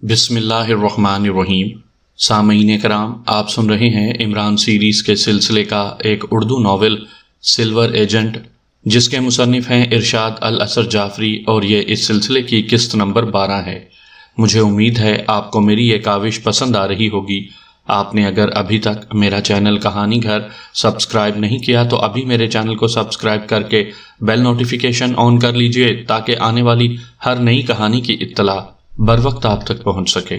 بسم اللہ الرحمن الرحیم۔ سامعین کرام، آپ سن رہے ہیں عمران سیریز کے سلسلے کا ایک اردو ناول سلور ایجنٹ، جس کے مصنف ہیں ارشاد الاثر جعفری، اور یہ اس سلسلے کی قسط نمبر 12 ہے۔ مجھے امید ہے آپ کو میری یہ کاوش پسند آ رہی ہوگی۔ آپ نے اگر ابھی تک میرا چینل کہانی گھر سبسکرائب نہیں کیا تو ابھی میرے چینل کو سبسکرائب کر کے بیل نوٹیفیکیشن آن کر لیجئے، تاکہ آنے والی ہر نئی کہانی کی اطلاع بر وقت آپ تک پہنچ سکے۔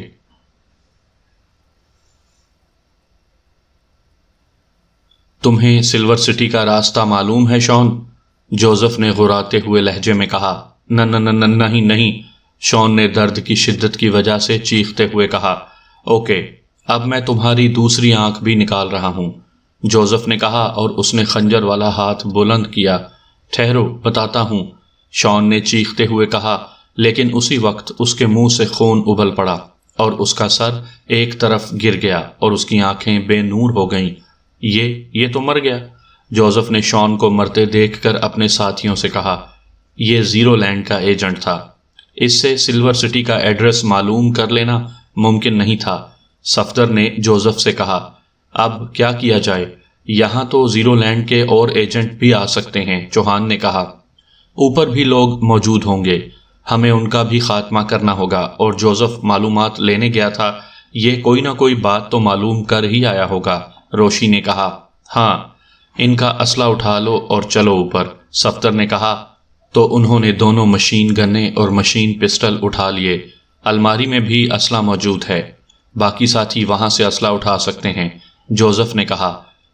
تمہیں سلور سٹی کا راستہ معلوم ہے شون؟ جوزف نے غراتے ہوئے لہجے میں کہا۔ نہیں۔ شون نے درد کی شدت کی وجہ سے چیختے ہوئے کہا۔ اوکے، اب میں تمہاری دوسری آنکھ بھی نکال رہا ہوں، جوزف نے کہا، اور اس نے خنجر والا ہاتھ بلند کیا۔ ٹھہرو، بتاتا ہوں، شون نے چیختے ہوئے کہا، لیکن اسی وقت اس کے منہ سے خون ابل پڑا اور اس کا سر ایک طرف گر گیا اور اس کی آنکھیں بے نور ہو گئیں۔ یہ تو مر گیا، جوزف نے شون کو مرتے دیکھ کر اپنے ساتھیوں سے کہا۔ یہ زیرو لینڈ کا ایجنٹ تھا، اس سے سلور سٹی کا ایڈریس معلوم کر لینا ممکن نہیں تھا، صفدر نے جوزف سے کہا۔ اب کیا کیا جائے؟ یہاں تو زیرو لینڈ کے اور ایجنٹ بھی آ سکتے ہیں، چوہان نے کہا۔ اوپر بھی لوگ موجود ہوں گے، ہمیں ان کا بھی خاتمہ کرنا ہوگا، اور جوزف معلومات لینے گیا تھا، یہ کوئی نہ کوئی بات تو معلوم کر ہی آیا ہوگا، روشی نے کہا۔ ہاں، ان کا اسلحہ اٹھا لو اور چلو اوپر، صفدر نے کہا۔ تو انہوں نے دونوں مشین گنیں اور مشین پسٹل اٹھا لیے۔ الماری میں بھی اسلحہ موجود ہے، باقی ساتھی وہاں سے اسلحہ اٹھا سکتے ہیں، جوزف نے کہا۔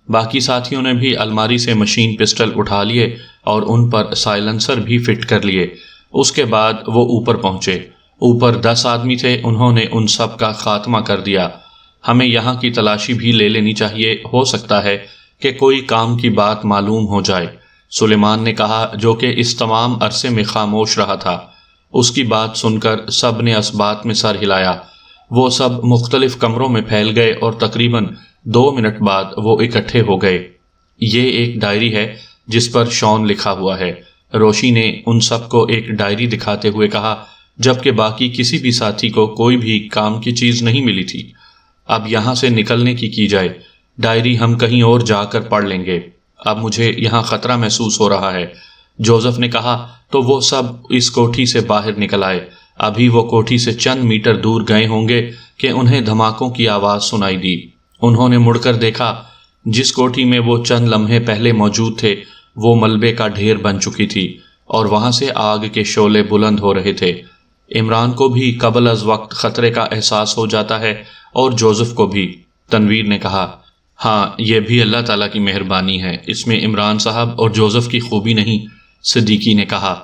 باقی ساتھیوں نے بھی الماری سے مشین پسٹل اٹھا لیے اور ان پر سائلنسر بھی فٹ کر لیے۔ اس کے بعد وہ اوپر پہنچے۔ اوپر 10 آدمی تھے، انہوں نے ان سب کا خاتمہ کر دیا۔ ہمیں یہاں کی تلاشی بھی لے لینی چاہیے، ہو سکتا ہے کہ کوئی کام کی بات معلوم ہو جائے، سلیمان نے کہا، جو کہ اس تمام عرصے میں خاموش رہا تھا۔ اس کی بات سن کر سب نے اس بات میں سر ہلایا۔ وہ سب مختلف کمروں میں پھیل گئے اور تقریباً 2 منٹ بعد وہ اکٹھے ہو گئے۔ یہ ایک ڈائری ہے جس پر شون لکھا ہوا ہے، روشی نے ان سب کو ایک ڈائری دکھاتے ہوئے کہا، جبکہ باقی کسی بھی ساتھی کو کوئی بھی کام کی چیز نہیں ملی تھی۔ اب یہاں سے نکلنے کی جائے، ڈائری ہم کہیں اور جا کر پڑھ لیں گے، اب مجھے یہاں خطرہ محسوس ہو رہا ہے، جوزف نے کہا۔ تو وہ سب اس کوٹھی سے باہر نکل آئے۔ ابھی وہ کوٹھی سے چند میٹر دور گئے ہوں گے کہ انہیں دھماکوں کی آواز سنائی دی۔ انہوں نے مڑ کر دیکھا، جس کوٹھی میں وہ چند لمحے پہلے موجود تھے وہ ملبے کا ڈھیر بن چکی تھی، اور وہاں سے آگ کے شعلے بلند ہو رہے تھے۔ عمران کو بھی قبل از وقت خطرے کا احساس ہو جاتا ہے، اور جوزف کو بھی، تنویر نے کہا۔ ہاں، یہ بھی اللہ تعالیٰ کی مہربانی ہے، اس میں عمران صاحب اور جوزف کی خوبی نہیں، صدیقی نے کہا۔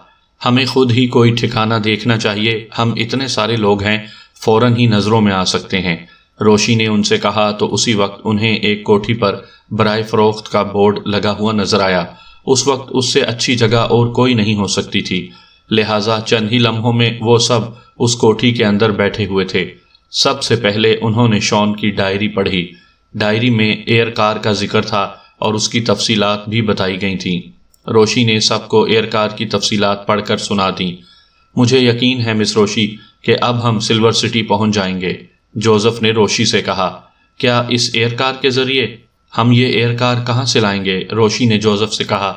ہمیں خود ہی کوئی ٹھکانہ دیکھنا چاہیے، ہم اتنے سارے لوگ ہیں، فوراً ہی نظروں میں آ سکتے ہیں، روشی نے ان سے کہا۔ تو اسی وقت انہیں ایک کوٹھی پر برائے فروخت کا بورڈ لگا ہوا نظر آیا۔ اس وقت اس سے اچھی جگہ اور کوئی نہیں ہو سکتی تھی، لہٰذا چند ہی لمحوں میں وہ سب اس کوٹھی کے اندر بیٹھے ہوئے تھے۔ سب سے پہلے انہوں نے شون کی ڈائری پڑھی۔ ڈائری میں ایئر کار کا ذکر تھا اور اس کی تفصیلات بھی بتائی گئی تھیں۔ روشی نے سب کو ایئر کار کی تفصیلات پڑھ کر سنا دیں۔ مجھے یقین ہے مس روشی کہ اب ہم سلور سٹی پہنچ جائیں گے، جوزف نے روشی سے کہا۔ کیا اس ایئر کار کے ذریعے؟ ہم یہ ایئر کار کہاں سے لائیں گے؟ روشی نے جوزف سے کہا۔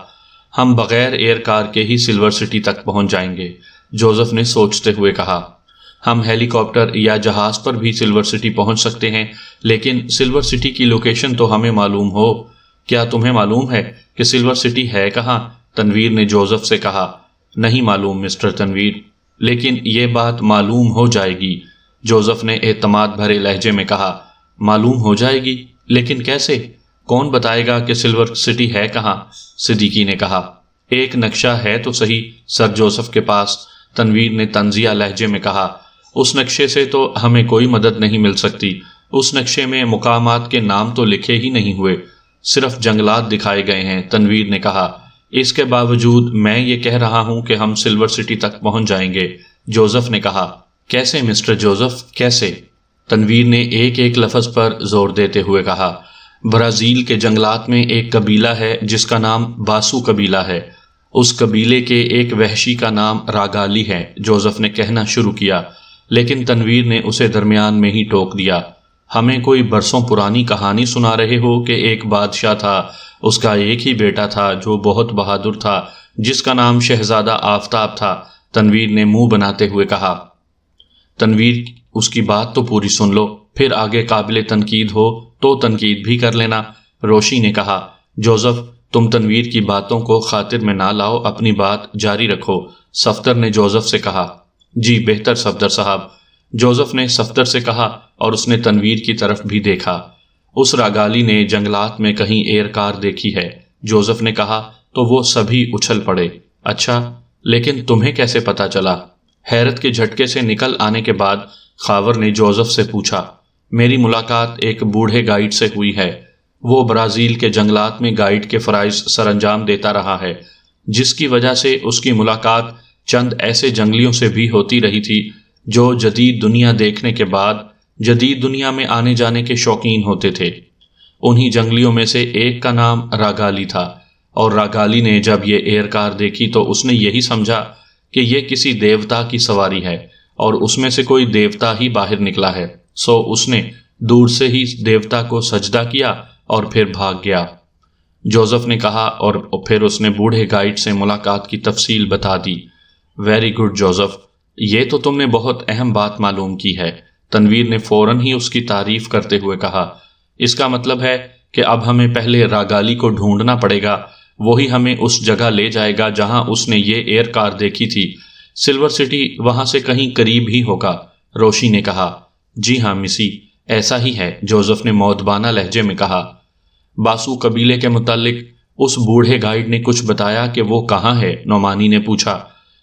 ہم بغیر ایئر کار کے ہی سلور سٹی تک پہنچ جائیں گے، جوزف نے سوچتے ہوئے کہا۔ ہم ہیلی کاپٹر یا جہاز پر بھی سلور سٹی پہنچ سکتے ہیں، لیکن سلور سٹی کی لوکیشن تو ہمیں معلوم ہو۔ کیا تمہیں معلوم ہے کہ سلور سٹی ہے کہاں؟ تنویر نے جوزف سے کہا۔ نہیں معلوم مسٹر تنویر، لیکن یہ بات معلوم ہو جائے گی، جوزف نے اعتماد بھرے لہجے میں کہا۔ معلوم ہو جائے گی؟ لیکن کیسے؟ کون بتائے گا کہ سلور سٹی ہے کہاں؟ صدیقی نے کہا۔ ایک نقشہ ہے تو صحیح سر جوزف کے پاس، تنویر نے طنزیہ لہجے میں کہا۔ اس نقشے سے تو ہمیں کوئی مدد نہیں مل سکتی، اس نقشے میں مقامات کے نام تو لکھے ہی نہیں ہوئے، صرف جنگلات دکھائے گئے ہیں، تنویر نے کہا۔ اس کے باوجود میں یہ کہہ رہا ہوں کہ ہم سلور سٹی تک پہنچ جائیں گے، جوزف نے کہا۔ کیسے مسٹر جوزف، کیسے؟ تنویر نے ایک ایک لفظ پر زور دیتے ہوئے کہا۔ برازیل کے جنگلات میں ایک قبیلہ ہے جس کا نام باسو قبیلہ ہے، اس قبیلے کے ایک وحشی کا نام راگالی ہے، جوزف نے کہنا شروع کیا۔ لیکن تنویر نے اسے درمیان میں ہی ٹوک دیا۔ ہمیں کوئی برسوں پرانی کہانی سنا رہے ہو کہ ایک بادشاہ تھا، اس کا ایک ہی بیٹا تھا جو بہت بہادر تھا، جس کا نام شہزادہ آفتاب تھا، تنویر نے منہ بناتے ہوئے کہا۔ تنویر، اس کی بات تو پوری سن لو، پھر آگے قابل تنقید ہو تو تنقید بھی کر لینا، روشی نے کہا۔ جوزف، تم تنویر کی باتوں کو خاطر میں نہ لاؤ، اپنی بات جاری رکھو، صفدر نے جوزف سے کہا۔ جی بہتر صفدر صاحب، جوزف نے صفدر سے کہا، اور اس نے تنویر کی طرف بھی دیکھا۔ اس راگالی نے جنگلات میں کہیں ایئر کار دیکھی ہے، جوزف نے کہا، تو وہ سبھی اچھل پڑے۔ اچھا، لیکن تمہیں کیسے پتا چلا؟ حیرت کے جھٹکے سے نکل آنے کے بعد خاور نے جوزف سے پوچھا۔ میری ملاقات ایک بوڑھے گائیڈ سے ہوئی ہے، وہ برازیل کے جنگلات میں گائیڈ کے فرائض سر انجام دیتا رہا ہے، جس کی وجہ سے اس کی ملاقات چند ایسے جنگلیوں سے بھی ہوتی رہی تھی جو جدید دنیا دیکھنے کے بعد جدید دنیا میں آنے جانے کے شوقین ہوتے تھے۔ انہی جنگلیوں میں سے ایک کا نام راگالی تھا، اور راگالی نے جب یہ ایئر کار دیکھی تو اس نے یہی سمجھا کہ یہ کسی دیوتا کی سواری ہے، اور اس میں سے کوئی دیوتا ہی باہر نکلا ہے، سو اس نے دور سے ہی دیوتا کو سجدہ کیا اور پھر بھاگ گیا، جوزف نے کہا، اور پھر اس نے بوڑھے گائیڈ سے ملاقات کی تفصیل بتا دی۔ ویری گڈ جوزف، یہ تو تم نے بہت اہم بات معلوم کی ہے، تنویر نے فوراً ہی اس کی تعریف کرتے ہوئے کہا۔ اس کا مطلب ہے کہ اب ہمیں پہلے راگالی کو ڈھونڈنا پڑے گا، وہی ہمیں اس جگہ لے جائے گا جہاں اس نے یہ ایئر کار دیکھی تھی، سلور سٹی وہاں سے کہیں قریب ہی ہوگا، روشی نے کہا۔ جی ہاں مسی، ایسا ہی ہے، جوزف نے مودبانہ لہجے میں کہا۔ باسو قبیلے کے متعلق اس بوڑھے گائیڈ نے کچھ بتایا کہ وہ کہاں ہے؟ نعمانی نے پوچھا۔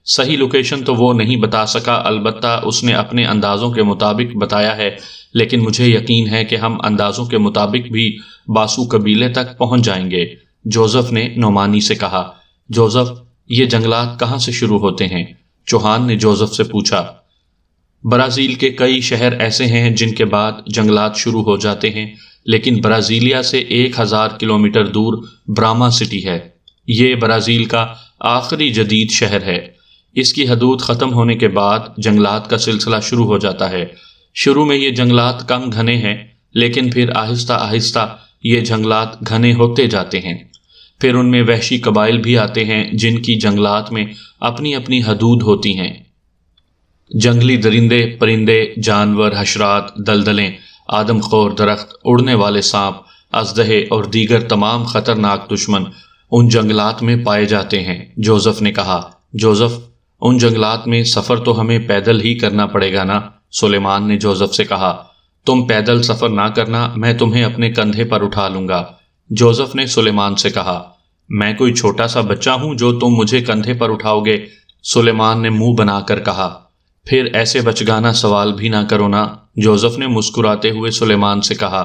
صحیح لوکیشن تو وہ نہیں بتا سکا، البتہ اس نے اپنے اندازوں کے مطابق بتایا ہے، لیکن مجھے یقین ہے کہ ہم اندازوں کے مطابق بھی باسو قبیلے تک پہنچ جائیں گے، جوزف نے نعمانی سے کہا۔ جوزف، یہ جنگلات کہاں سے شروع ہوتے ہیں؟ چوہان نے جوزف سے پوچھا۔ برازیل کے کئی شہر ایسے ہیں جن کے بعد جنگلات شروع ہو جاتے ہیں، لیکن برازیلیا سے 1000 کلومیٹر دور براما سٹی ہے، یہ برازیل کا آخری جدید شہر ہے۔ اس کی حدود ختم ہونے کے بعد جنگلات کا سلسلہ شروع ہو جاتا ہے۔ شروع میں یہ جنگلات کم گھنے ہیں، لیکن پھر آہستہ آہستہ یہ جنگلات گھنے ہوتے جاتے ہیں۔ پھر ان میں وحشی قبائل بھی آتے ہیں جن کی جنگلات میں اپنی اپنی حدود ہوتی ہیں۔ جنگلی درندے، پرندے، جانور، حشرات، دلدلیں، آدم خور درخت، اڑنے والے سانپ، اژدہے اور دیگر تمام خطرناک دشمن ان جنگلات میں پائے جاتے ہیں، جوزف نے کہا۔ جوزف، ان جنگلات میں سفر تو ہمیں پیدل ہی کرنا پڑے گا نا؟ سلیمان نے جوزف سے کہا۔ تم پیدل سفر نہ کرنا، میں تمہیں اپنے کندھے پر اٹھا لوں گا، جوزف نے سلیمان سے کہا۔ میں کوئی چھوٹا سا بچہ ہوں جو تم مجھے کندھے پر اٹھاؤ گے؟ سلیمان نے منہ بنا کر کہا۔ پھر ایسے بچگانہ سوال بھی نہ کرو نا، جوزف نے مسکراتے ہوئے سلیمان سے کہا۔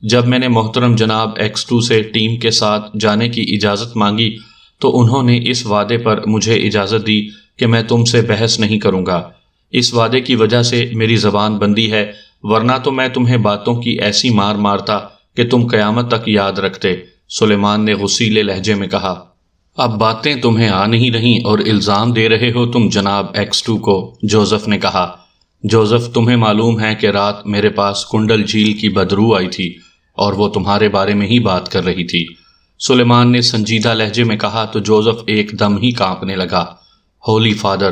جب میں نے محترم جناب X2 سے ٹیم کے ساتھ جانے کی اجازت مانگی تو انہوں نے اس وعدے پر مجھے اجازت دی کہ میں تم سے بحث نہیں کروں گا۔ اس وعدے کی وجہ سے میری زبان بندی ہے، ورنہ تو میں تمہیں باتوں کی ایسی مار مارتا کہ تم قیامت تک یاد رکھتے، سلیمان نے غصیلے لہجے میں کہا۔ اب باتیں تمہیں آ نہیں رہیں اور الزام دے رہے ہو تم جناب X2 کو، جوزف نے کہا۔ جوزف، تمہیں معلوم ہے کہ رات میرے پاس کنڈل جھیل کی بدرو آئی تھی اور وہ تمہارے بارے میں ہی بات کر رہی تھی، سلیمان نے سنجیدہ لہجے میں کہا تو جوزف ایک دم ہی کانپنے لگا۔ ہولی فادر،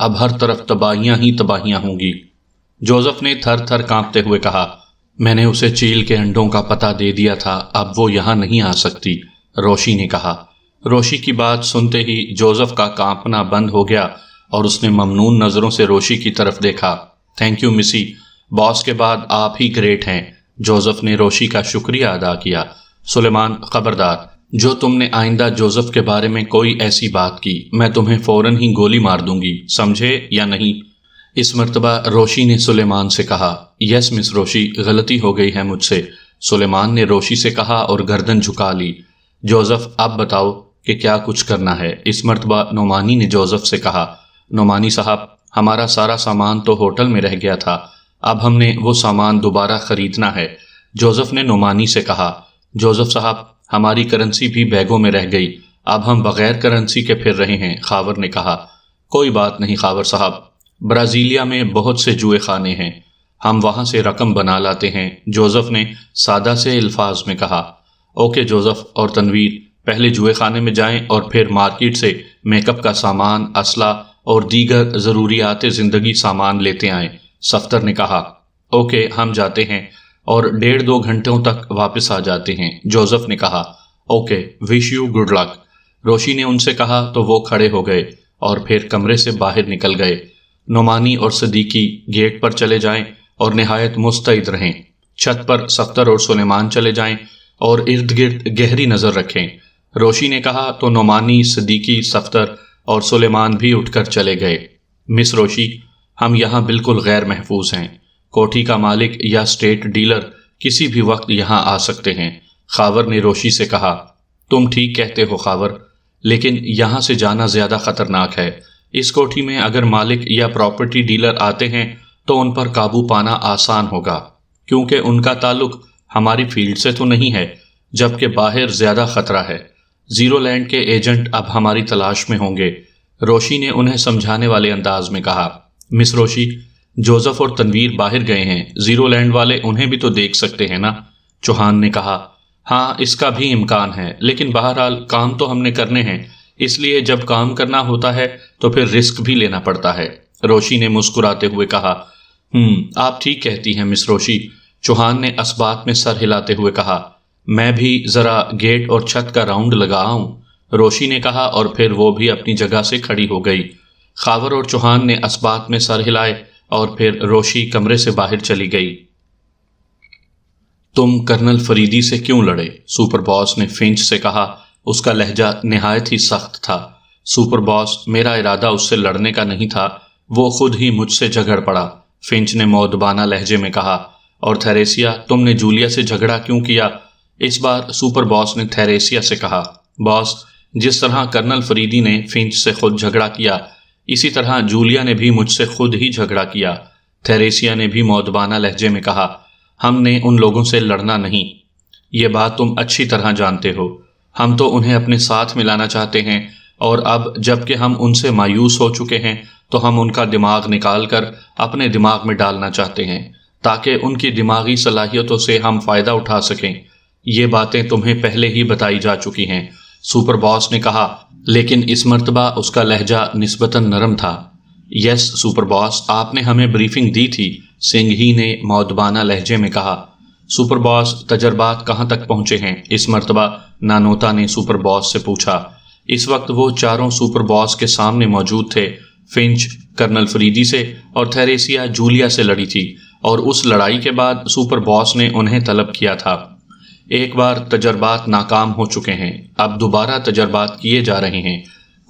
اب ہر طرف تباہیاں ہی تباہیاں ہوں گی، جوزف نے تھر تھر کانپتے ہوئے کہا۔ میں نے اسے چیل کے انڈوں کا پتہ دے دیا تھا، اب وہ یہاں نہیں آ سکتی، روشی نے کہا۔ روشی کی بات سنتے ہی جوزف کا کانپنا بند ہو گیا اور اس نے ممنون نظروں سے روشی کی طرف دیکھا۔ تھینک یو مسی، باس کے بعد آپ ہی گریٹ ہیں، جوزف نے روشی کا شکریہ ادا کیا۔ سلیمان، خبردار، جو تم نے آئندہ جوزف کے بارے میں کوئی ایسی بات کی، میں تمہیں فوراً ہی گولی مار دوں گی، سمجھے یا نہیں؟ اس مرتبہ روشی نے سلیمان سے کہا۔ یس مس روشی، غلطی ہو گئی ہے مجھ سے، سلیمان نے روشی سے کہا اور گردن جھکا لی۔ جوزف، اب بتاؤ کہ کیا کچھ کرنا ہے، اس مرتبہ نعمانی نے جوزف سے کہا۔ نعمانی صاحب، ہمارا سارا سامان تو ہوٹل میں رہ گیا تھا، اب ہم نے وہ سامان دوبارہ خریدنا ہے، جوزف نے نعمانی سے کہا۔ جوزف صاحب، ہماری کرنسی بھی بیگوں میں رہ گئی، اب ہم بغیر کرنسی کے پھر رہے ہیں، خاور نے کہا۔ کوئی بات نہیں خاور صاحب، برازیلیا میں بہت سے جوئے خانے ہیں، ہم وہاں سے رقم بنا لاتے ہیں، جوزف نے سادہ سے الفاظ میں کہا۔ اوکے جوزف اور تنویر، پہلے جوئے خانے میں جائیں اور پھر مارکیٹ سے میک اپ کا سامان، اسلحہ اور دیگر ضروریات زندگی سامان لیتے آئیں، صفدر نے کہا۔ اوکے ہم جاتے ہیں اور 1.5-2 گھنٹوں تک واپس آ جاتے ہیں، جوزف نے کہا۔ Okay wish you good luck, روشی نے ان سے کہا تو وہ کھڑے ہو گئے اور پھر کمرے سے باہر نکل گئے۔ نعمانی اور صدیقی گیٹ پر چلے جائیں اور نہایت مستعد رہیں، چھت پر صفدر اور سلیمان چلے جائیں اور ارد گرد گہری نظر رکھیں، روشی نے کہا تو نعمانی، صدیقی، صفدر اور سلیمان بھی اٹھ کر چلے گئے۔ مس روشی، ہم یہاں بالکل غیر محفوظ ہیں، کوٹھی کا مالک یا اسٹیٹ ڈیلر کسی بھی وقت یہاں آ سکتے ہیں، خاور نے روشی سے کہا۔ تم ٹھیک کہتے ہو خاور، لیکن یہاں سے جانا زیادہ خطرناک ہے، اس کوٹھی میں اگر مالک یا پراپرٹی ڈیلر آتے ہیں تو ان پر قابو پانا آسان ہوگا، کیونکہ ان کا تعلق ہماری فیلڈ سے تو نہیں ہے، جبکہ باہر زیادہ خطرہ ہے۔ زیرو لینڈ کے ایجنٹ اب ہماری تلاش میں ہوں گے، روشی نے انہیں سمجھانے والے انداز میں کہا۔ مس روشی، جوزف اور تنویر باہر گئے ہیں، زیرو لینڈ والے انہیں بھی تو دیکھ سکتے ہیں نا، چوہان نے کہا۔ ہاں اس کا بھی امکان ہے، لیکن بہرحال کام تو ہم نے کرنے ہیں، اس لیے جب کام کرنا ہوتا ہے تو پھر رسک بھی لینا پڑتا ہے، روشی نے مسکراتے ہوئے کہا۔ آپ ٹھیک کہتی ہیں مس روشی، چوہان نے اس بات میں سر ہلاتے ہوئے کہا۔ میں بھی ذرا گیٹ اور چھت کا راؤنڈ لگا آؤں، روشی نے کہا اور پھر وہ بھی اپنی جگہ سے کھڑی ہو گئی۔ خاور اور چوہان نے اس بات میں سر ہلائے اور پھر روشی کمرے سے باہر چلی گئی۔ تم کرنل فریدی سے کیوں لڑے؟ سپر باس نے فنچ سے کہا، اس کا لہجہ نہایت ہی سخت تھا۔ سپر باس، میرا ارادہ اس سے لڑنے کا نہیں تھا، وہ خود ہی مجھ سے جھگڑ پڑا، فنچ نے مؤدبانہ لہجے میں کہا۔ اور تھیریسیا، تم نے جولیا سے جھگڑا کیوں کیا؟ اس بار سپر باس نے تھیریسیا سے کہا۔ باس، جس طرح کرنل فریدی نے فنچ سے خود جھگڑا کیا، اسی طرح جولیا نے بھی مجھ سے خود ہی جھگڑا کیا، تھیریسیا نے بھی مؤدبانہ لہجے میں کہا۔ ہم نے ان لوگوں سے لڑنا نہیں، یہ بات تم اچھی طرح جانتے ہو، ہم تو انہیں اپنے ساتھ ملانا چاہتے ہیں، اور اب جب کہ ہم ان سے مایوس ہو چکے ہیں تو ہم ان کا دماغ نکال کر اپنے دماغ میں ڈالنا چاہتے ہیں، تاکہ ان کی دماغی صلاحیتوں سے ہم فائدہ اٹھا سکیں۔ یہ باتیں تمہیں پہلے ہی بتائی جا چکی ہیں، سپر باس نے کہا، لیکن اس مرتبہ اس کا لہجہ نسبتاً نرم تھا۔ یس سپر باس، آپ نے ہمیں بریفنگ دی تھی، سنگھ ہی نے مؤدبانہ لہجے میں کہا۔ سپر باس، تجربات کہاں تک پہنچے ہیں؟ اس مرتبہ نانوتا نے سپر باس سے پوچھا۔ اس وقت وہ چاروں سپر باس کے سامنے موجود تھے، فنچ کرنل فریدی سے اور تھیریسیا جولیا سے لڑی تھی، اور اس لڑائی کے بعد سپر باس نے انہیں طلب کیا تھا۔ ایک بار تجربات ناکام ہو چکے ہیں، اب دوبارہ تجربات کیے جا رہے ہیں،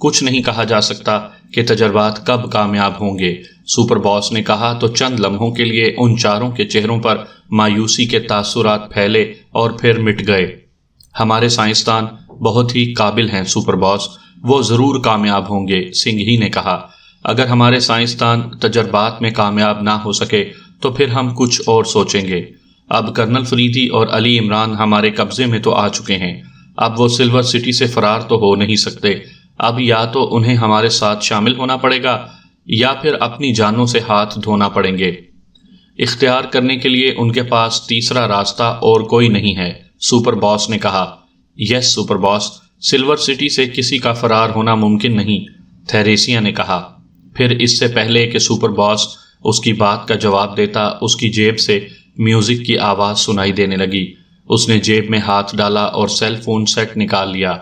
کچھ نہیں کہا جا سکتا کہ تجربات کب کامیاب ہوں گے، سپر باس نے کہا تو چند لمحوں کے لیے ان چاروں کے چہروں پر مایوسی کے تاثرات پھیلے اور پھر مٹ گئے۔ ہمارے سائنسدان بہت ہی قابل ہیں سپر باس، وہ ضرور کامیاب ہوں گے، سنگھ ہی نے کہا۔ اگر ہمارے سائنسدان تجربات میں کامیاب نہ ہو سکے تو پھر ہم کچھ اور سوچیں گے۔ اب کرنل فریدی اور علی عمران ہمارے قبضے میں تو آ چکے ہیں، اب وہ سلور سٹی سے فرار تو ہو نہیں سکتے، اب یا تو انہیں ہمارے ساتھ شامل ہونا پڑے گا یا پھر اپنی جانوں سے ہاتھ دھونا پڑیں گے۔ اختیار کرنے کے لیے ان کے پاس تیسرا راستہ اور کوئی نہیں ہے، سپر باس نے کہا۔ یس سپر باس، سلور سٹی سے کسی کا فرار ہونا ممکن نہیں، تھیریسیا نے کہا۔ پھر اس سے پہلے کہ سپر باس اس کی بات کا جواب دیتا، اس کی جیب سے میوزک کی آواز سنائی دینے لگی۔ اس نے جیب میں ہاتھ ڈالا اور سیل فون سیٹ نکال لیا۔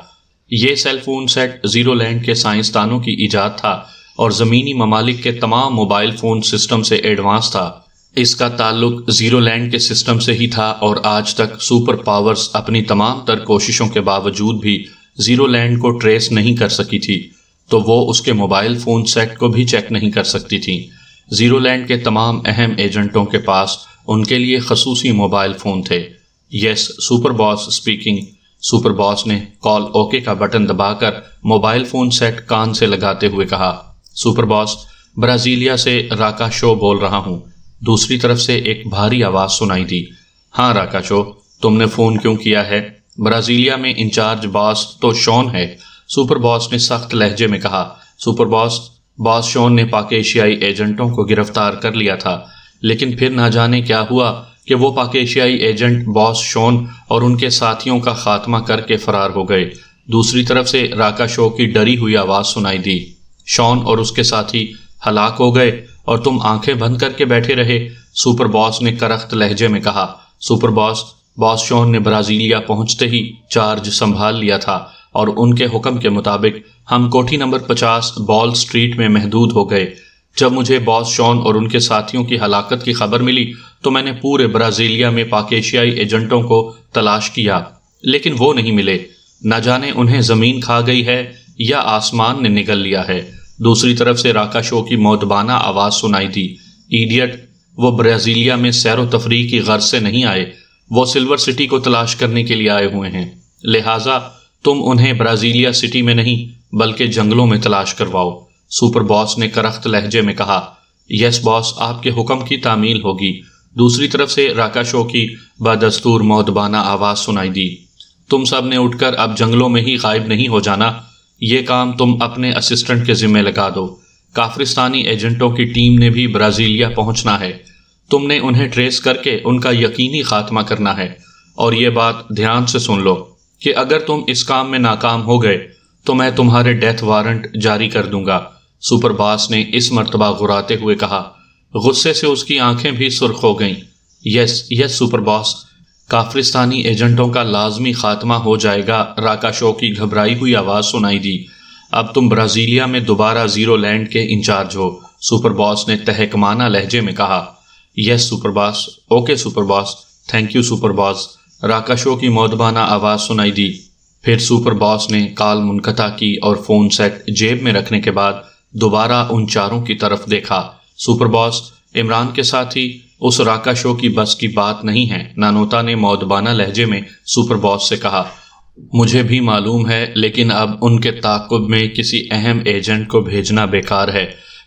یہ cell phone set zero land کے سائنسدانوں کی ایجاد تھا اور زمینی ممالک کے تمام موبائل فون سسٹم سے ایڈوانس تھا۔ اس کا تعلق زیرو لینڈ کے سسٹم سے ہی تھا اور آج تک سپر پاورز اپنی تمام تر کوششوں کے باوجود بھی زیرو لینڈ کو ٹریس نہیں کر سکی تھی، تو وہ اس کے موبائل فون سیٹ کو بھی چیک نہیں کر سکتی تھی۔ زیرو لینڈ کے تمام اہم ایجنٹوں کے پاس ان کے لیے خصوصی موبائل فون تھے۔ یس سپر باس اسپیکنگ، سپر باس نے کال اوکے کا بٹن دبا کر موبائل فون سیٹ کان سے لگاتے ہوئے کہا۔ سپر باس، برازیلیا سے راکا شو بول رہا ہوں، دوسری طرف سے ایک بھاری آواز سنائی دی۔ ہاں راکا شو، تم نے فون کیوں کیا ہے؟ برازیلیا میں انچارج باس تو شون ہے، سپر باس نے سخت لہجے میں کہا۔ سپر باس، باس شون نے پاک ایشیائی ایجنٹوں کو گرفتار کر لیا تھا، لیکن پھر نہ جانے کیا ہوا کہ وہ پاک ایشیائی ایجنٹ باس شون اور ان کے ساتھیوں کا خاتمہ کر کے فرار ہو گئے۔ دوسری طرف سے راکا شو کی ڈری ہوئی آواز سنائی دی، شون اور اس کے ساتھی ہلاک ہو گئے اور تم آنکھیں بند کر کے بیٹھے رہے، سپر باس نے کرخت لہجے میں کہا۔ سپر باس شون نے برازیلیا پہنچتے ہی چارج سنبھال لیا تھا اور ان کے حکم کے مطابق ہم کوٹھی نمبر 50 بال سٹریٹ میں محدود ہو گئے۔ جب مجھے باس شون اور ان کے ساتھیوں کی ہلاکت کی خبر ملی تو میں نے پورے برازیلیا میں پاک ایشیائی ایجنٹوں کو تلاش کیا، لیکن وہ نہیں ملے۔ نہ جانے انہیں زمین کھا گئی ہے یا آسمان نے نگل لیا ہے۔ دوسری طرف سے راکا شو کی مودبانہ آواز سنائی دی، ایڈیٹ، وہ برازیلیا میں سیر و تفریح کی غرض سے نہیں آئے، وہ سلور سٹی کو تلاش کرنے کے لیے آئے ہوئے ہیں، لہٰذا تم انہیں برازیلیا سٹی میں نہیں بلکہ جنگلوں میں تلاش کرواؤ۔ سپر باس نے کرخت لہجے میں کہا۔ یس باس، آپ کے حکم کی تعمیل ہوگی۔ دوسری طرف سے راکا شو کی بدستور مودبانہ آواز سنائی دی، تم سب نے اٹھ کر اب جنگلوں میں ہی غائب نہیں ہو جانا، یہ کام تم اپنے اسسٹنٹ کے ذمہ لگا دو۔ کافرستانی ایجنٹوں کی ٹیم نے بھی برازیلیا پہنچنا ہے، تم نے انہیں ٹریس کر کے ان کا یقینی خاتمہ کرنا ہے، اور یہ بات دھیان سے سن لو کہ اگر تم اس کام میں ناکام ہو گئے تو میں تمہارے ڈیتھ وارنٹ جاری کر دوں گا۔ سپر باس نے اس مرتبہ غراتے ہوئے کہا، غصے سے اس کی آنکھیں بھی سرخ ہو گئیں۔ یس سپر باس، کافرستانی ایجنٹوں کا لازمی خاتمہ ہو جائے گا۔ راکا شو کی گھبرائی ہوئی آواز سنائی دی، اب تم برازیلیا میں دوبارہ زیرو لینڈ کے انچارج ہو، سپر باس نے تحکمانہ لہجے میں کہا۔ Yes super boss, okay super boss, thank you super boss, راکا شو کی مودبانہ آواز سنائی دی۔ پھر سپر باس نے کال منقطع کی اور فون سیٹ جیب میں رکھنے کے بعد دوبارہ ان چاروں کی طرف دیکھا۔ سپر باس، عمران کے ساتھی اس راکا شو کی بس کی بات نہیں ہے، نانوتا نے مودبانہ لہجے میں سپر باس سے کہا۔ مجھے بھی معلوم ہے، لیکن اب ان کے تعاقب میں کسی اہم ایجنٹ کو بھیجنا بیکار ہے،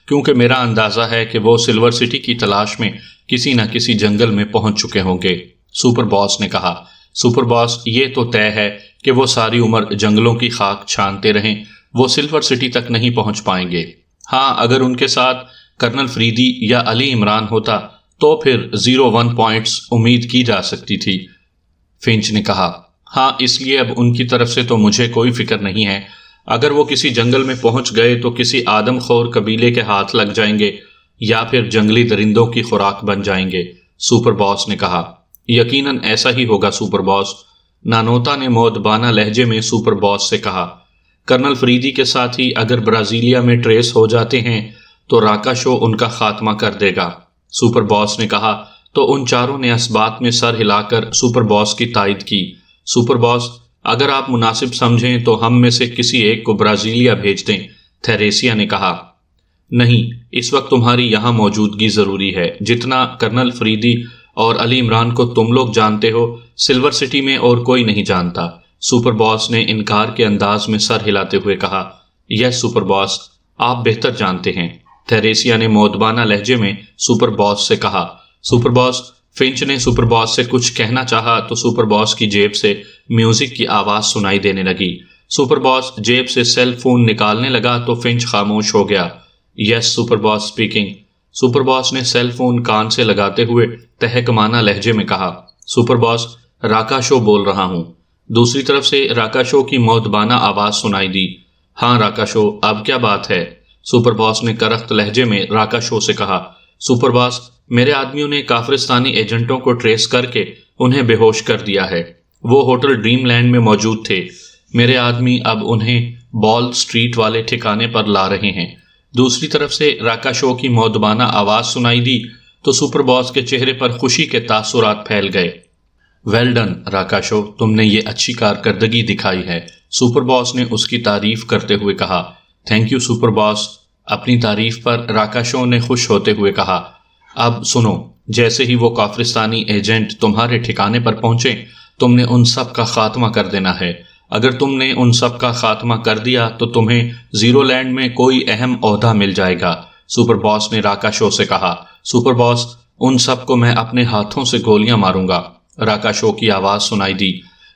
کیونکہ میرا اندازہ ہے کہ وہ سلور سٹی کی تلاش میں کسی نہ کسی جنگل میں پہنچ چکے ہوں گے، سپر باس نے کہا۔ سپر باس، یہ تو طے ہے کہ وہ ساری عمر جنگلوں کی خاک چھانتے رہیں، وہ سلور سٹی تک نہیں پہنچ پائیں گے۔ ہاں، اگر ان کے ساتھ کرنل فریدی یا علی عمران ہوتا تو پھر 01 پوائنٹس امید کی جا سکتی تھی، فنچ نے کہا۔ ہاں، اس لیے اب ان کی طرف سے تو مجھے کوئی فکر نہیں ہے، اگر وہ کسی جنگل میں پہنچ گئے تو کسی آدم خور قبیلے کے ہاتھ لگ جائیں گے یا پھر جنگلی درندوں کی خوراک بن جائیں گے، سپر باس نے کہا۔ یقیناً ایسا ہی ہوگا سپر باس، نانوتا نے مودبانہ لہجے میں سپر باس سے کہا۔ کرنل فریدی کے ساتھی اگر برازیلیا میں ٹریس ہو جاتے ہیں تو راکا شو ان کا خاتمہ کر دے گا، سپر باس نے کہا۔ تو ان چاروں نے اس بات میں سر ہلا کر سپر باس کی تائید کی۔ سپر باس، اگر آپ مناسب سمجھیں تو ہم میں سے کسی ایک کو برازیلیا بھیج دیں، تھیریسیا نے کہا۔ نہیں، اس وقت تمہاری یہاں موجودگی ضروری ہے، جتنا کرنل فریدی اور علی عمران کو تم لوگ جانتے ہو سلور سٹی میں اور کوئی نہیں جانتا، سپر باس نے انکار کے انداز میں سر ہلاتے ہوئے کہا۔ یس سپر باس، آپ بہتر جانتے ہیں، تھیریسیا نے مودبانہ لہجے میں سپر باس سے کہا۔ سپر باس، فنچ نے سپر باس سے کچھ کہنا چاہا تو سپر باس کی جیب سے میوزک کی آواز سنائی دینے لگی۔ سپر باس جیب سے سیل فون نکالنے لگا تو فنچ خاموش ہو گیا۔ یس سپر باس اسپیکنگ، سپر باس نے سیل فون کان سے لگاتے ہوئے تحکمانہ لہجے میں کہا۔ سپر باس، راکا شو بول رہا ہوں۔ دوسری طرف سے راکا شو کی مودبانہ آواز سنائی دی۔ ہاں راکا شو، اب کیا بات ہے؟ سپر باس نے کرخت لہجے میں راکا شو سے کہا۔ سپر باس، میرے آدمیوں نے کافرستانی ایجنٹوں کو ٹریس کر کے انہیں بے ہوش کر دیا ہے، وہ ہوٹل ڈریم لینڈ میں موجود تھے، میرے آدمی اب انہیں بال سٹریٹ والے ٹھکانے پر لا رہے ہیں۔ دوسری طرف سے راکا شو کی مودبانہ آواز سنائی دی تو سپر باس کے چہرے پر خوشی کے تاثرات پھیل گئے۔ ویل ڈن راکا شو، تم نے یہ اچھی کارکردگی دکھائی ہے، سپر باس نے اس کی تعریف کرتے ہوئے کہا۔ تھینک یو سپر باس، اپنی تعریف پر راکا شو نے خوش ہوتے ہوئے کہا۔ اب سنو، جیسے ہی وہ کافرستانی ایجنٹ تمہارے ٹھکانے پر پہنچے تم نے ان سب کا خاتمہ کر دینا ہے۔ اگر تم نے ان سب کا خاتمہ کر دیا تو تمہیں زیرو لینڈ میں کوئی اہم عہدہ مل جائے گا، سپر باس نے راکا شو سے کہا۔ سپر باس، ان سب کو میں اپنے ہاتھوں سے گولیاں ماروں گا، راکا شو کی آواز سنائی دی۔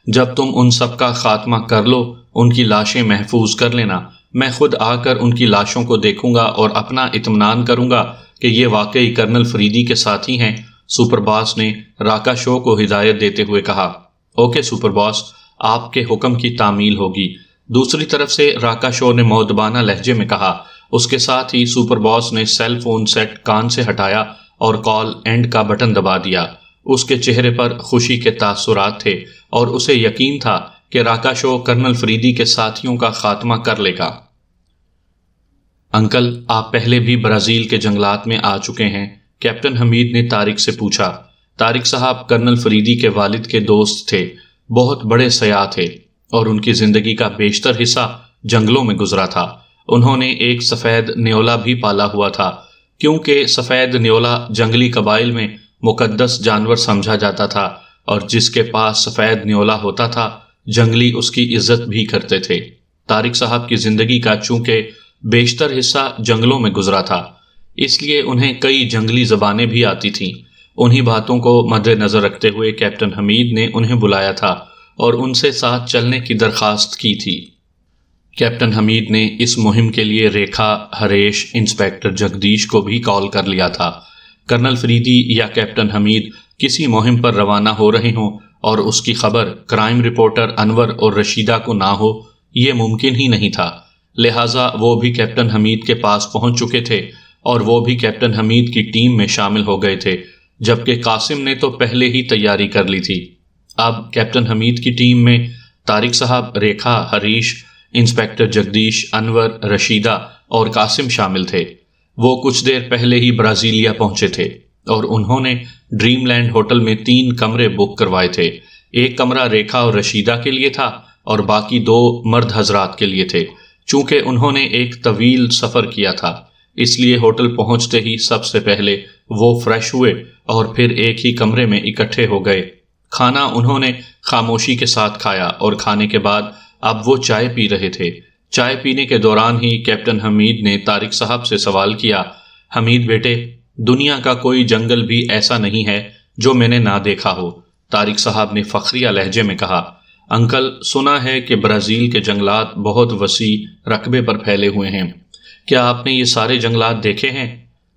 جب تم ان سب کا خاتمہ کر لو، ان کی لاشیں محفوظ کر لینا، میں خود آ کر ان کی لاشوں کو دیکھوں گا اور اپنا اطمینان کروں گا کہ یہ واقعی کرنل فریدی کے ساتھی ہیں۔ سپر باس نے راکا شو کو ہدایت دیتے ہوئے کہا۔ اوکے سپر باس، آپ کے حکم کی تعمیل ہوگی۔ دوسری طرف سے راکا شو نے مؤدبانہ لہجے میں کہا۔ اس کے ساتھ ہی سپر باس نے سیل فون سیٹ کان سے ہٹایا اور کال اینڈ کا بٹن دبا دیا۔ اس کے چہرے پر خوشی کے تاثرات تھے اور اسے یقین تھا کہ راکا شو کرنل فریدی کے ساتھیوں کا خاتمہ کر لے گا۔ انکل، آپ پہلے بھی برازیل کے جنگلات میں آ چکے ہیں؟ کیپٹن حمید نے طارق سے پوچھا۔ طارق صاحب کرنل فریدی کے والد کے دوست تھے، بہت بڑے سیاح تھے اور ان کی زندگی کا بیشتر حصہ جنگلوں میں گزرا تھا۔ انہوں نے ایک سفید نیولا بھی پالا ہوا تھا، کیونکہ سفید نیولا جنگلی قبائل میں مقدس جانور سمجھا جاتا تھا اور جس کے پاس سفید نیولا ہوتا تھا جنگلی اس کی عزت بھی کرتے تھے۔ طارق صاحب کی زندگی کا چونکہ بیشتر حصہ جنگلوں میں گزرا تھا، اس لیے انہیں کئی جنگلی زبانیں بھی آتی تھیں۔ انہی باتوں کو مد نظر رکھتے ہوئے کیپٹن حمید نے انہیں بلایا تھا اور ان سے ساتھ چلنے کی درخواست کی تھی۔ کیپٹن حمید نے اس مہم کے لیے ریکھا، ہریش، انسپیکٹر جگدیش کو بھی کال کر لیا تھا۔ کرنل فریدی یا کیپٹن حمید کسی مہم پر روانہ ہو رہے ہوں اور اس کی خبر کرائم رپورٹر انور اور رشیدہ کو نہ ہو، یہ ممکن ہی نہیں تھا۔ لہٰذا وہ بھی کیپٹن حمید کے پاس پہنچ چکے تھے اور وہ بھی کیپٹن حمید کی ٹیم میں شامل ہو گئے تھے، جبکہ قاسم نے تو پہلے ہی تیاری کر لی تھی۔ اب کیپٹن حمید کی ٹیم میں طارق صاحب، ریکھا، ہریش، انسپیکٹر جگدیش، انور، رشیدہ اور قاسم شامل تھے۔ وہ کچھ دیر پہلے ہی برازیلیا پہنچے تھے اور انہوں نے ڈریم لینڈ ہوٹل میں 3 کمرے بک کروائے تھے۔ ایک کمرہ ریکھا اور رشیدہ کے لیے تھا اور باقی 2 مرد حضرات کے لیے تھے۔ چونکہ انہوں نے ایک طویل سفر کیا تھا، اس لیے ہوٹل پہنچتے ہی سب سے پہلے وہ فریش ہوئے اور پھر ایک ہی کمرے میں اکٹھے ہو گئے۔ کھانا انہوں نے خاموشی کے ساتھ کھایا اور کھانے کے بعد اب وہ چائے پی رہے تھے۔ چائے پینے کے دوران ہی کیپٹن حمید نے طارق صاحب سے سوال کیا، حمید بیٹے، دنیا کا کوئی جنگل بھی ایسا نہیں ہے جو میں نے نہ دیکھا ہو۔ طارق صاحب نے فخریہ لہجے میں کہا، انکل، سنا ہے کہ برازیل کے جنگلات بہت وسیع رقبے پر پھیلے ہوئے ہیں، کیا آپ نے یہ سارے جنگلات دیکھے ہیں؟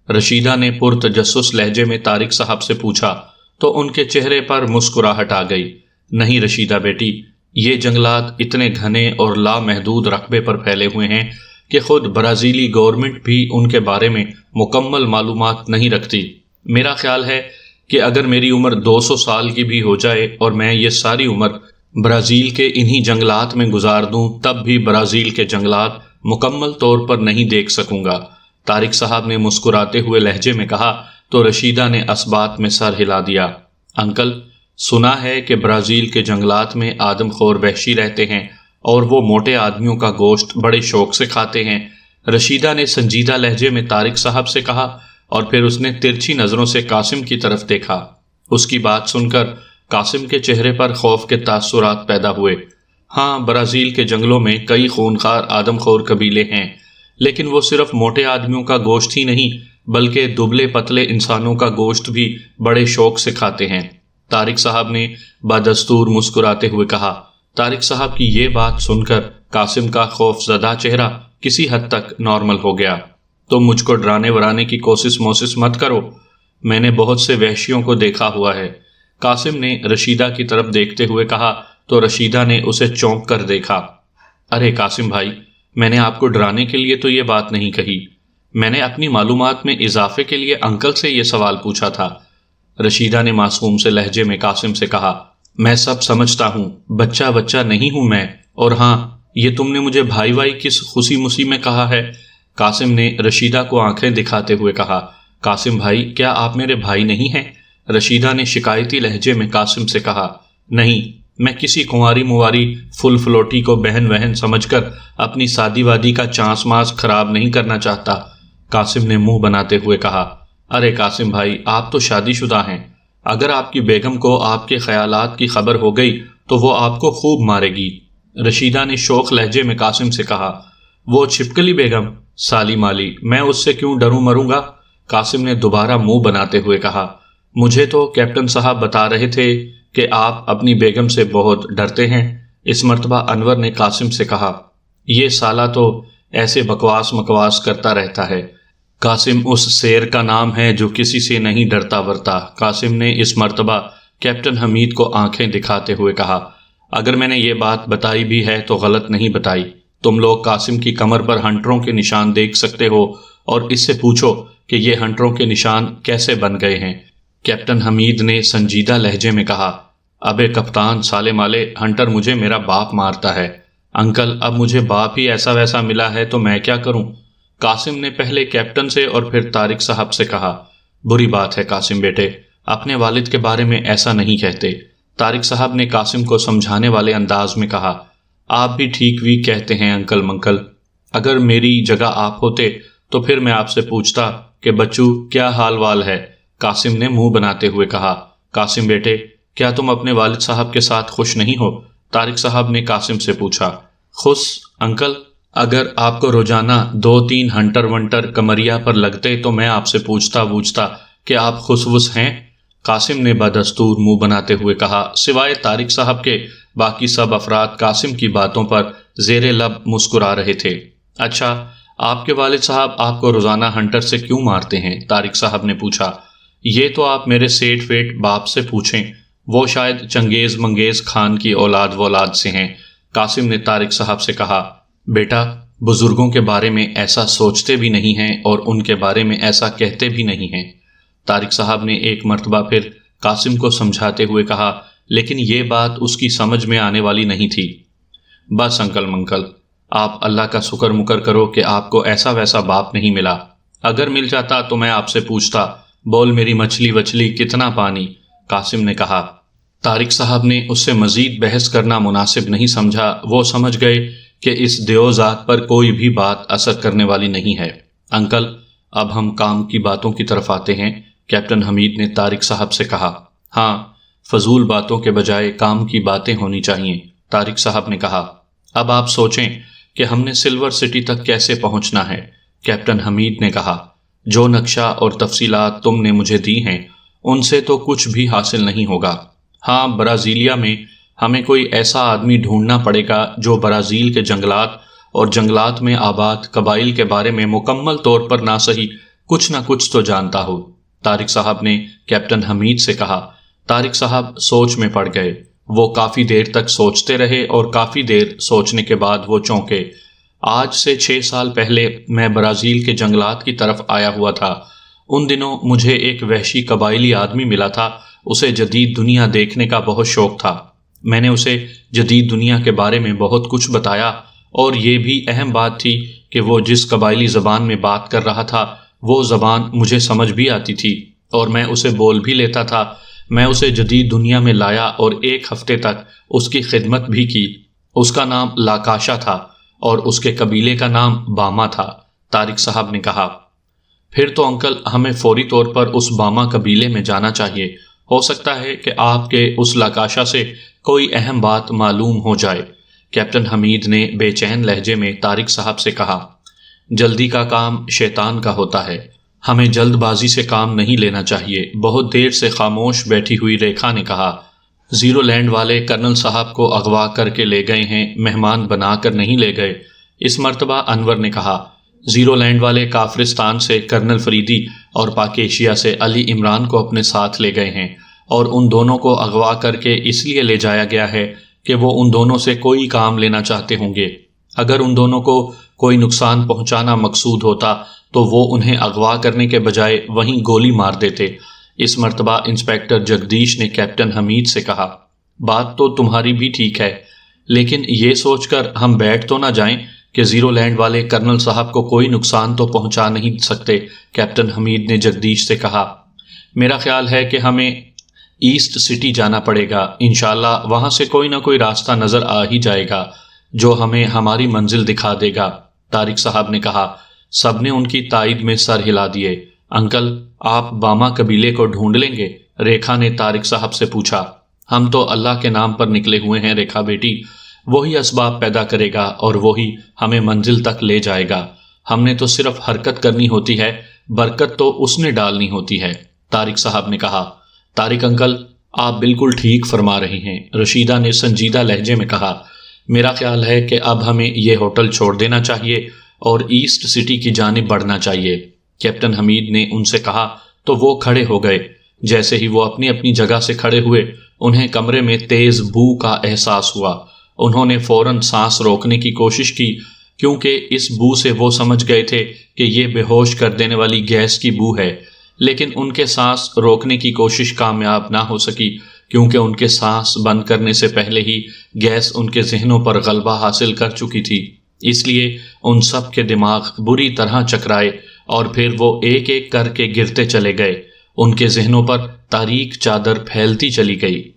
رشیدہ نے پرتجسس لہجے میں طارق صاحب سے پوچھا تو ان کے چہرے پر مسکراہٹ آ گئی۔ نہیں رشیدہ بیٹی، یہ جنگلات اتنے گھنے اور لامحدود رقبے پر پھیلے ہوئے ہیں کہ خود برازیلی گورنمنٹ بھی ان کے بارے میں مکمل معلومات نہیں رکھتی۔ میرا خیال ہے کہ اگر میری عمر 200 سال کی بھی ہو جائے اور میں یہ ساری عمر برازیل کے انہی جنگلات میں گزار دوں، تب بھی برازیل کے جنگلات مکمل طور پر نہیں دیکھ سکوں گا۔ طارق صاحب نے مسکراتے ہوئے لہجے میں کہا تو رشیدہ نے اسبات میں سر ہلا دیا۔ انکل، سنا ہے کہ برازیل کے جنگلات میں آدم خور وحشی رہتے ہیں اور وہ موٹے آدمیوں کا گوشت بڑے شوق سے کھاتے ہیں۔ رشیدہ نے سنجیدہ لہجے میں طارق صاحب سے کہا اور پھر اس نے ترچھی نظروں سے قاسم کی طرف دیکھا۔ اس کی بات سن کر قاسم کے چہرے پر خوف کے تاثرات پیدا ہوئے۔ ہاں، برازیل کے جنگلوں میں کئی خونخوار آدم خور قبیلے ہیں، لیکن وہ صرف موٹے آدمیوں کا گوشت ہی نہیں بلکہ دبلے پتلے انسانوں کا گوشت بھی بڑے شوق سے کھاتے ہیں۔ طارق صاحب نے بدستور مسکراتے ہوئے کہا۔ طارق صاحب کی یہ بات سن کر قاسم کا خوف زدہ چہرہ کسی حد تک نارمل ہو گیا۔ تم مجھ کو ڈرانے ورانے کی کوشش مت کرو، میں نے بہت سے وحشیوں کو دیکھا ہوا ہے۔ قاسم نے رشیدہ کی طرف دیکھتے ہوئے کہا تو رشیدہ نے اسے چونک کر دیکھا۔ ارے قاسم بھائی، میں نے آپ کو ڈرانے کے لیے تو یہ بات نہیں کہی، میں نے اپنی معلومات میں اضافے کے لیے انکل سے یہ سوال پوچھا تھا۔ رشیدہ نے معصوم سے لہجے میں قاسم سے کہا، میں سب سمجھتا ہوں، بچہ نہیں ہوں میں، اور ہاں، یہ تم نے مجھے بھائی کس خوشی مسی میں کہا ہے؟ قاسم نے رشیدہ کو آنکھیں دکھاتے ہوئے کہا، قاسم بھائی، کیا آپ میرے بھائی نہیں ہیں؟ رشیدہ نے شکایتی لہجے میں قاسم سے کہا، نہیں، میں کسی کنواری مواری فل فلوٹی کو بہن وہن سمجھ کر اپنی شادی وادی کا چانس ماس خراب نہیں کرنا چاہتا۔ قاسم نے منہ بناتے ہوئے کہا، ارے قاسم بھائی، آپ تو شادی شدہ ہیں، اگر آپ کی بیگم کو آپ کے خیالات کی خبر ہو گئی تو وہ آپ کو خوب مارے گی۔ رشیدہ نے شوخ لہجے میں قاسم سے کہا، وہ چھپکلی بیگم، سالی مالی، میں اس سے کیوں ڈروں مروں گا؟ قاسم نے دوبارہ منہ بناتے ہوئے کہا، مجھے تو کیپٹن صاحب بتا رہے تھے کہ آپ اپنی بیگم سے بہت ڈرتے ہیں۔ اس مرتبہ انور نے قاسم سے کہا، یہ سالہ تو ایسے بکواس مکواس کرتا رہتا ہے۔ قاسم اس شیر کا نام ہے جو کسی سے نہیں ڈرتا ورتا۔ قاسم نے اس مرتبہ کیپٹن حمید کو آنکھیں دکھاتے ہوئے کہا، اگر میں نے یہ بات بتائی بھی ہے تو غلط نہیں بتائی۔ تم لوگ قاسم کی کمر پر ہنٹروں کے نشان دیکھ سکتے ہو اور اس سے پوچھو کہ یہ ہنٹروں کے نشان کیسے بن گئے ہیں۔ کیپٹن حمید نے سنجیدہ لہجے میں کہا، ابے کپتان سالے مالے، ہنٹر مجھے میرا باپ مارتا ہے۔ انکل، اب مجھے باپ ہی ایسا ویسا ملا ہے تو میں کیا کروں؟ قاسم نے پہلے کیپٹن سے اور پھر طارق صاحب سے کہا، بری بات ہے قاسم بیٹے، اپنے والد کے بارے میں ایسا نہیں کہتے۔ طارق صاحب نے قاسم کو سمجھانے والے انداز میں کہا، آپ بھی ٹھیک بھی کہتے ہیں انکل منکل، اگر میری جگہ آپ ہوتے تو پھر میں آپ سے پوچھتا کہ بچو کیا حال وال ہے۔ قاسم نے منہ بناتے ہوئے کہا، قاسم بیٹے، کیا تم اپنے والد صاحب کے ساتھ خوش نہیں ہو؟ طارق صاحب نے قاسم سے پوچھا۔ خوش انکل؟ اگر آپ کو روزانہ 2-3 ہنٹر ونٹر کمریا پر لگتے تو میں آپ سے پوچھتا کہ آپ خوش وش ہیں؟ قاسم نے بدستور منہ بناتے ہوئے کہا۔ سوائے طارق صاحب کے باقی سب افراد قاسم کی باتوں پر زیر لب مسکرا رہے تھے۔ اچھا، آپ کے والد صاحب آپ کو روزانہ ہنٹر سے کیوں مارتے ہیں؟ طارق صاحب نے پوچھا۔ یہ تو آپ میرے سیٹ فیٹ باپ سے پوچھیں، وہ شاید چنگیز منگیز خان کی اولاد سے ہیں۔ قاسم نے طارق صاحب سے کہا، بیٹا بزرگوں کے بارے میں ایسا سوچتے بھی نہیں ہیں اور ان کے بارے میں ایسا کہتے بھی نہیں ہیں۔ طارق صاحب نے ایک مرتبہ پھر قاسم کو سمجھاتے ہوئے کہا، لیکن یہ بات اس کی سمجھ میں آنے والی نہیں تھی۔ بس انکل منکل، آپ اللہ کا شکر مکر کرو کہ آپ کو ایسا ویسا باپ نہیں ملا۔ اگر مل جاتا تو میں آپ سے پوچھتا، بول میری مچھلی وچھلی کتنا پانی؟ قاسم نے کہا۔ طارق صاحب نے اس سے مزید بحث کرنا مناسب نہیں سمجھا۔ وہ سمجھ گئے کہ اس دیو ذات پر کوئی بھی بات اثر کرنے والی نہیں ہے۔ انکل، اب ہم کام کی باتوں کی طرف آتے ہیں، کیپٹن حمید نے طارق صاحب سے کہا۔ ہاں، فضول باتوں کے بجائے کام کی باتیں ہونی چاہیے، طارق صاحب نے کہا۔ اب آپ سوچیں کہ ہم نے سلور سٹی تک کیسے پہنچنا ہے، کیپٹن حمید نے کہا۔ جو نقشہ اور تفصیلات تم نے مجھے دی ہیں ان سے تو کچھ بھی حاصل نہیں ہوگا۔ ہاں، برازیلیا میں ہمیں کوئی ایسا آدمی ڈھونڈنا پڑے گا جو برازیل کے جنگلات اور جنگلات میں آباد قبائل کے بارے میں مکمل طور پر نہ صحیح کچھ نہ کچھ تو جانتا ہو، طارق صاحب نے کیپٹن حمید سے کہا۔ طارق صاحب سوچ میں پڑ گئے۔ وہ کافی دیر تک سوچتے رہے اور کافی دیر سوچنے کے بعد وہ چونکے۔ آج سے 6 سال پہلے میں برازیل کے جنگلات کی طرف آیا ہوا تھا۔ ان دنوں مجھے ایک وحشی قبائلی آدمی ملا تھا۔ اسے جدید دنیا دیکھنے کا بہت شوق تھا۔ میں نے اسے جدید دنیا کے بارے میں بہت کچھ بتایا اور یہ بھی اہم بات تھی کہ وہ جس قبائلی زبان میں بات کر رہا تھا وہ زبان مجھے سمجھ بھی آتی تھی اور میں اسے بول بھی لیتا تھا۔ میں اسے جدید دنیا میں لایا اور 1 ہفتے تک اس کی خدمت بھی کی۔ اس کا نام لاکاشا تھا اور اس کے قبیلے کا نام باما تھا، طارق صاحب نے کہا۔ پھر تو انکل ہمیں فوری طور پر اس باما قبیلے میں جانا چاہیے۔ ہو سکتا ہے کہ آپ کے اس لاکاشا سے کوئی اہم بات معلوم ہو جائے، کیپٹن حمید نے بے چین لہجے میں طارق صاحب سے کہا۔ جلدی کا کام شیطان کا ہوتا ہے، ہمیں جلد بازی سے کام نہیں لینا چاہیے، بہت دیر سے خاموش بیٹھی ہوئی ریکھا نے کہا۔ زیرو لینڈ والے کرنل صاحب کو اغوا کر کے لے گئے ہیں، مہمان بنا کر نہیں لے گئے، اس مرتبہ انور نے کہا۔ زیرو لینڈ والے کافرستان سے کرنل فریدی اور پاکیشیا سے علی عمران کو اپنے ساتھ لے گئے ہیں اور ان دونوں کو اغوا کر کے اس لیے لے جایا گیا ہے کہ وہ ان دونوں سے کوئی کام لینا چاہتے ہوں گے۔ اگر ان دونوں کو کوئی نقصان پہنچانا مقصود ہوتا تو وہ انہیں اغوا کرنے کے بجائے وہیں گولی مار دیتے۔ اس مرتبہ انسپیکٹر جگدیش نے کیپٹن حمید سے کہا، بات تو تمہاری بھی ٹھیک ہے، لیکن یہ سوچ کر ہم بیٹھ تو نہ جائیں کہ زیرو لینڈ والے کرنل صاحب کو کوئی نقصان تو پہنچا نہیں سکتے، کیپٹن حمید نے جگدیش سے کہا۔ میرا خیال ہے کہ ہمیں ایسٹ سٹی جانا پڑے گا، انشاءاللہ وہاں سے کوئی نہ کوئی راستہ نظر آ ہی جائے گا جو ہمیں ہماری منزل دکھا دے گا، طارق صاحب نے کہا۔ سب نے ان کی تائید میں سر ہلا دیے۔ انکل، آپ باما قبیلے کو ڈھونڈ لیں گے؟ ریکھا نے طارق صاحب سے پوچھا۔ ہم تو اللہ کے نام پر نکلے ہوئے ہیں ریکھا بیٹی، وہی اسباب پیدا کرے گا اور وہی ہمیں منزل تک لے جائے گا، ہم نے تو صرف حرکت کرنی ہوتی ہے، برکت تو اس نے ڈالنی ہوتی ہے، طارق صاحب نے کہا۔ طارق انکل، آپ بالکل ٹھیک فرما رہے ہیں، رشیدہ نے سنجیدہ لہجے میں کہا۔ میرا خیال ہے کہ اب ہمیں یہ ہوٹل چھوڑ دینا چاہیے اور ایسٹ سٹی کی جانب بڑھنا چاہیے۔ کیپٹن حمید نے ان سے کہا تو وہ کھڑے ہو گئے۔ جیسے ہی وہ اپنی اپنی جگہ سے کھڑے ہوئے، انہیں کمرے میں تیز بو کا احساس ہوا۔ انہوں نے فوراً سانس روکنے کی کوشش کی، کیونکہ اس بو سے وہ سمجھ گئے تھے کہ یہ بے ہوش کر دینے والی گیس کی بو ہے، لیکن ان کے سانس روکنے کی کوشش کامیاب نہ ہو سکی، کیونکہ ان کے سانس بند کرنے سے پہلے ہی گیس ان کے ذہنوں پر غلبہ حاصل کر چکی تھی۔ اس لیے ان سب کے دماغ بری طرح چکرائے اور پھر وہ ایک ایک کر کے گرتے چلے گئے۔ ان کے ذہنوں پر تاریک چادر پھیلتی چلی گئی۔